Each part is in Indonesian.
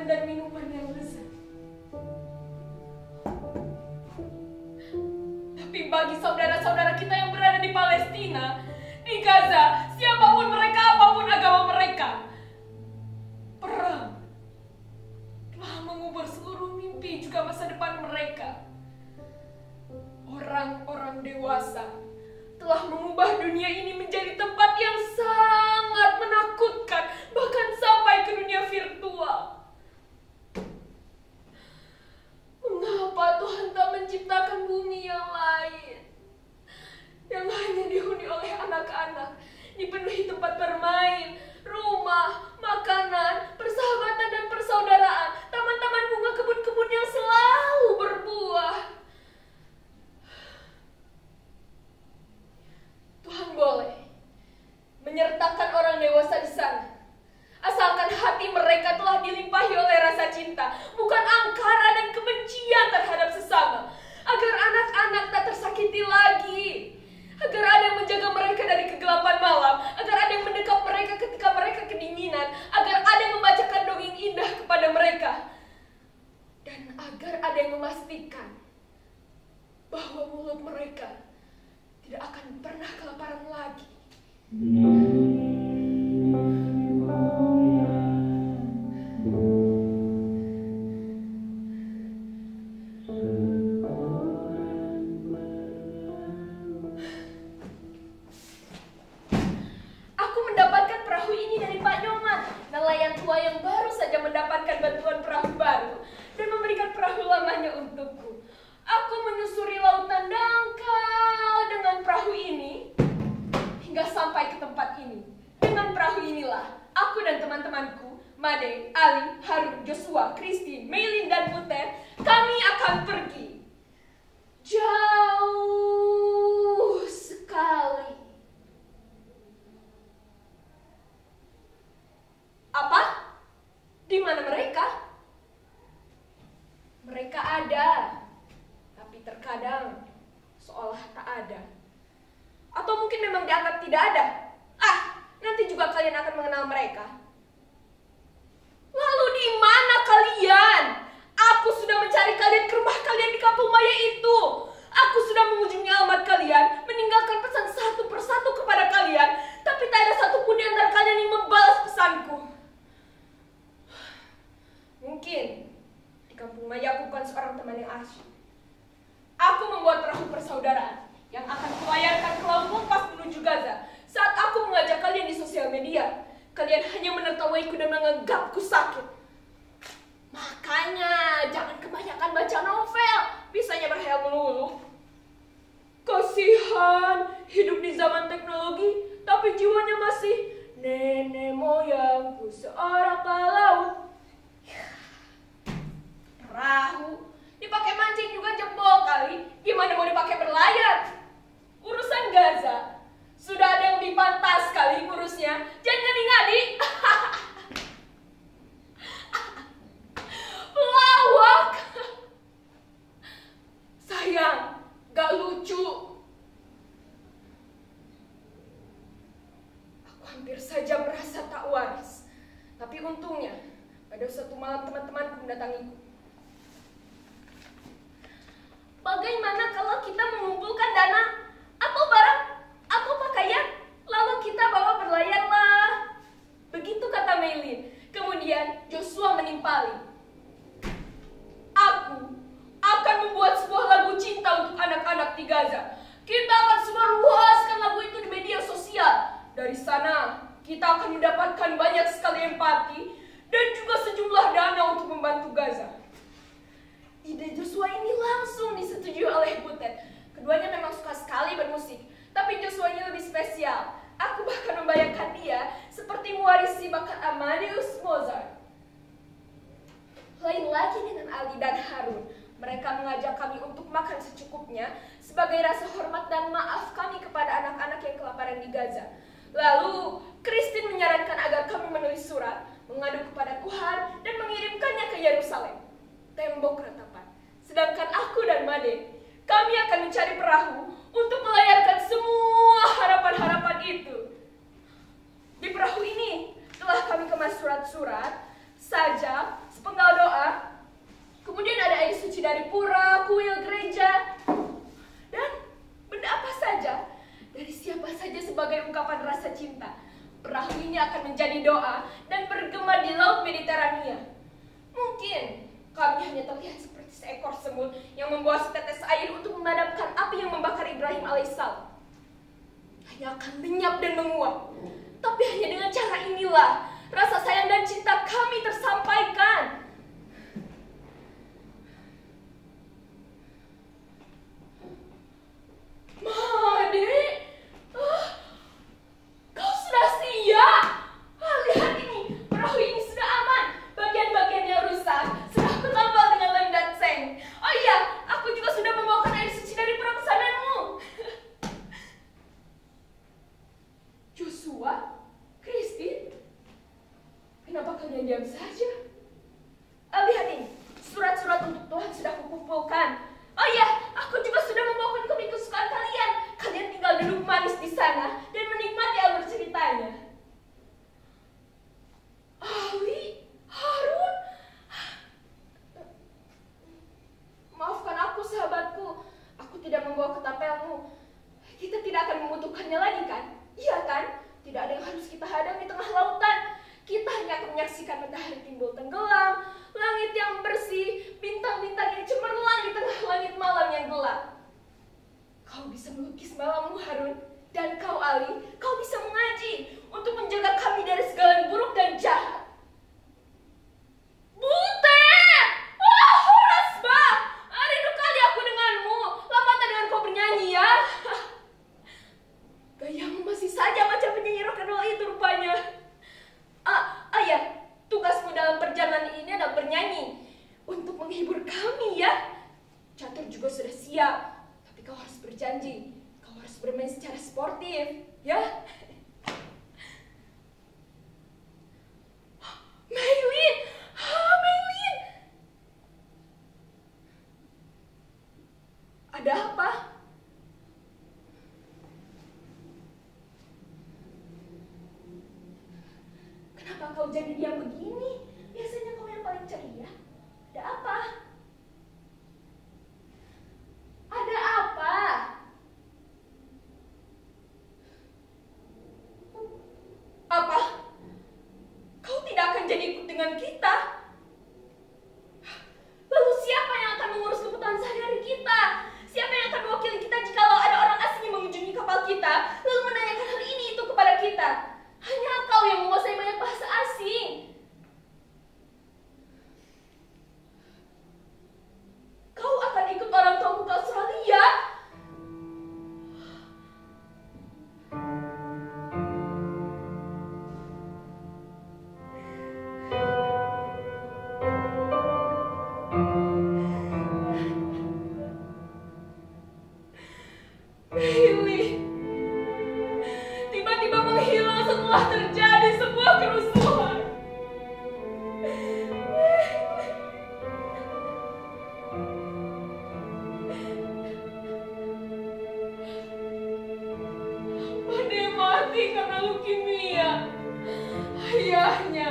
dan minuman yang lezat. Tapi bagi saudara-saudara kita yang berada di Palestina, di Gaza, siapapun mereka, apapun agama mereka, perang telah mengubur seluruh mimpi juga masa depan mereka. Orang-orang dewasa telah mengubah dunia ini menjadi tempat yang sangat menakutkan, bahkan sampai ke dunia virtual. Mengapa Tuhan tak menciptakan bumi yang lain, yang hanya dihuni oleh anak-anak, dipenuhi tempat bermain, rumah, makanan, persahabatan dan persaudaraan, taman-taman bunga, kebun-kebun yang selalu berbuah. Tuhan boleh menyertakan orang dewasa di sana, asalkan hati mereka telah dilimpahi oleh rasa cinta, bukan angkara dan kebencian terhadap sesama, agar anak-anak tak tersakiti lagi, agar ada yang menjaga mereka dari kegelapan malam, agar ada yang mendekap mereka ketika mereka kedinginan, agar ada yang membacakan dongeng indah kepada mereka, dan agar ada yang memastikan bahwa mulut mereka tidak akan pernah kelaparan lagi. Aku mendapatkan perahu ini dari Pak Nyoman, nelayan tua yang baru saja mendapatkan bantuan perahu baru dan memberikan perahu lamanya untukku. Aku menyusuri lautan dangkal dengan perahu ini hingga sampai ke tempat ini. Dengan perahu inilah aku dan teman-temanku, Made, Ali, Harun, Joshua, Christine, Meilin, dan Butet, kami akan pergi. Jauh sekali. Apa? Di mana mereka? Mereka ada. Terkadang seolah tak ada. Atau mungkin memang dianggap tidak ada. Nanti juga kalian akan mengenal mereka. Lalu di mana kalian? Aku sudah mencari kalian ke rumah kalian di Kampung Maya itu. Aku sudah mengunjungi alamat kalian, meninggalkan pesan satu persatu kepada kalian, tapi tak ada satupun di antara kalian yang membalas pesanku. Mungkin di Kampung Maya aku bukan seorang teman yang asyik. Aku membuat perahu persaudaraan yang akan kulayarkan ke laut lepas menuju Gaza. Saat aku mengajak kalian di sosial media, kalian hanya menertawaiku dan menganggapku sakit. Makanya jangan kebanyakan baca novel, bisanya berhayal melulu. Kasihan, hidup di zaman teknologi, tapi jiwanya masih nenek moyangku seorang pelaut. Perahu dipakai mancing juga jebol kali. Gimana mau dipakai berlayar? Urusan Gaza sudah ada yang lebih pantas kali ngurusnya. Jangan ngadi-ngadi. Pelawak. Sayang, gak lucu. Aku hampir saja merasa tak waras. Tapi untungnya pada suatu malam teman-temanku mendatangiku. Bagaimana kalau kita mengumpulkan dana atau barang atau pakaian, lalu kita bawa berlayarlah? Begitu kata Meilin. Kemudian Joshua menimpali. Aku akan membuat sebuah lagu cinta untuk anak-anak di Gaza. Kita akan sebarluaskan lagu itu di media sosial. Dari sana kita akan mendapatkan banyak sekali empati dan juga sejumlah dana untuk membantu Gaza. Ide Joshua ini langsung disetujui oleh Butet. Keduanya memang suka sekali bermusik, tapi Joshua ini lebih spesial. Aku bahkan membayangkan dia seperti mewarisi bakat Amadeus Mozart. Lain lagi dengan Ali dan Harun. Mereka mengajak kami untuk makan secukupnya sebagai rasa hormat dan maaf kami kepada anak-anak yang kelaparan di Gaza. Lalu, Christine menyarankan agar kami menulis surat, mengadu kepada Tuhan, dan mengirimkannya ke Yerusalem, tembok ratapan. Sedangkan aku dan Made, kami akan mencari perahu untuk melayarkan semua harapan-harapan itu. Di perahu ini telah kami kemas surat-surat, sajak, sepenggal suci dari pura, kuil, gereja, dan benda apa saja, dari siapa saja sebagai ungkapan rasa cinta. Perahu ini akan menjadi doa dan bergema di laut Mediterania. Mungkin kami hanya terlihat seperti seekor semut yang membawa setetes air untuk memadamkan api yang membakar Ibrahim alaihissalam. Hanya akan lenyap dan menguap. Tapi hanya dengan cara inilah rasa sayang dan cinta kami tersampaikan. Made, kau sudah siap? Lihat ini, perahu ini sudah aman. Bagian-bagiannya rusak, sudah tertambal dengan lem dan seng. Oh iya, aku juga sudah membawakan air suci dari pura pesananmu. Joshua, Christine, kenapa kalian diam saja? Lihat ini, surat-surat untuk Tuhan sudah kukumpulkan. Oh iya, aku juga sudah membawakan komik kesukaan kalian. Kalian tinggal duduk manis di sana dan menikmati alur ceritanya. Ali, Harun, maafkan aku sahabatku. Aku tidak membawa ketapelmu. Kita tidak akan membutuhkannya lagi kan? Iya kan? Tidak ada yang harus kita hadang di tengah lautan. Kita hanya akan menyaksikan matahari timbul tenggelam, langit yang bersih, bintang-bintang yang cemerlang di tengah langit malam yang gelap. Kau bisa melukis malammu, Harun, dan kau, Ali, kau bisa mengaji untuk menjaga kami dari segala yang buruk dan jahat. Butet! Rasba! Rindu kali aku denganmu. Lama tak dengar kau bernyanyi ya. Gayamu masih saja macam penyanyi rock and roll itu rupanya. Ayah, tugasmu dalam perjalanan ini adalah bernyanyi untuk menghibur kami ya. Catur juga sudah siap, tapi kau harus berjanji, kau harus bermain secara sportif, ya. Maylin, Maylin, ada apa? Kenapa kau jadi diam begini? Biasanya kau yang paling ceria. Ada apa? Ada apa? Apa? Kau tidak akan jadi ikut dengan kita? Lalu siapa yang akan mengurus kebutuhan sehari-hari kita? Siapa yang akan mewakili kita jikalau ada orang asing yang mengunjungi kapal kita, lalu menanyakan hal ini itu kepada kita? Hanya kau yang menguasai banyak bahasa asing. Kau akan ikut orang tuamu ke Australia. Bailey tiba-tiba menghilang setelah terjadi sebuah kerusuhan. Made mati karena leukemia. Ayahnya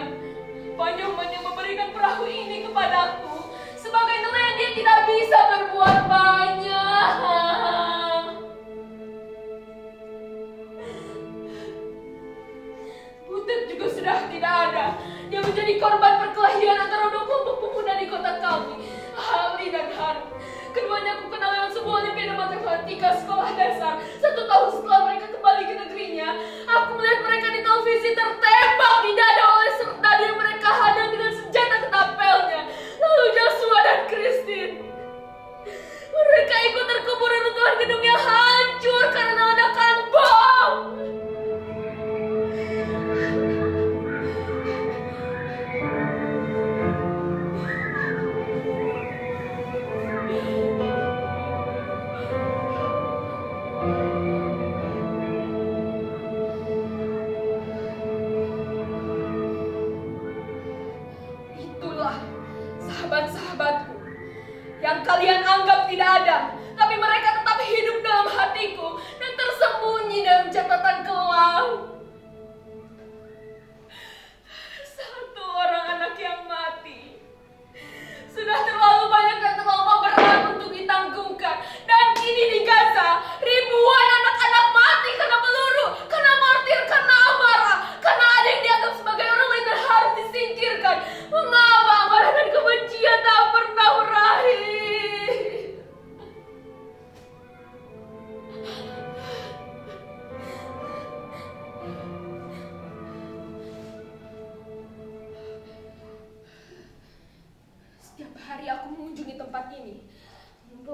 banyak memberikan perahu ini kepadaku sebagai nelayan. Dia tidak bisa berbuat banyak. Butet juga sudah tidak ada. Dia menjadi korban perkelahian antara dua kelompok pemuda di kota kami, Ali dan Harun. Keduanya aku kenal lewat sebuah olimpiade matematika sekolah dasar. 1 tahun setelah mereka kembali ke negerinya, aku melihat mereka di televisi tertembak di dada oleh serdadu yang mereka hadang dengan senjata ketapelnya. Lalu Joshua dan Christine, mereka ikut terkubur di runtuhan gedung yang hancur karena ledakan bom. Itulah sahabat-sahabatku yang kalian anggap tidak ada, tapi mereka tetap hidup dalam hatiku dan tersembunyi dalam catatan kelam. Satu orang anak yang mati sudah terlalu banyak dan terlalu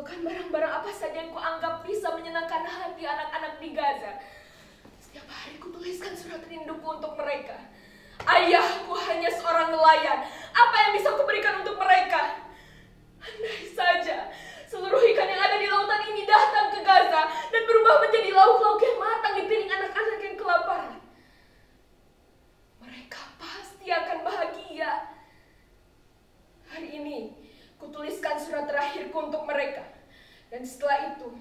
mengumpulkan barang-barang apa saja yang kuanggap bisa menyenangkan hati anak-anak di Gaza. Setiap hari kutuliskan surat rinduku untuk mereka. Ayahku hanya seorang nelayan. Apa yang bisa kuberikan untuk mereka? Andai saja seluruh ikan yang ada di lautan ini datang ke Gaza dan berubah menjadi lauk-lauk yang matang di piring anak-anak yang kelaparan. Mereka pasti akan bahagia. Hari ini kutuliskan surat terakhirku untuk mereka. Dan setelah itu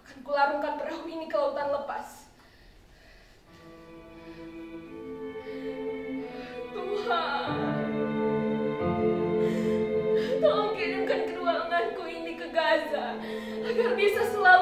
akan kularungkan perahu ini ke lautan lepas. Tuhan, tolong kirimkan keruanganku ini ke Gaza agar bisa selalu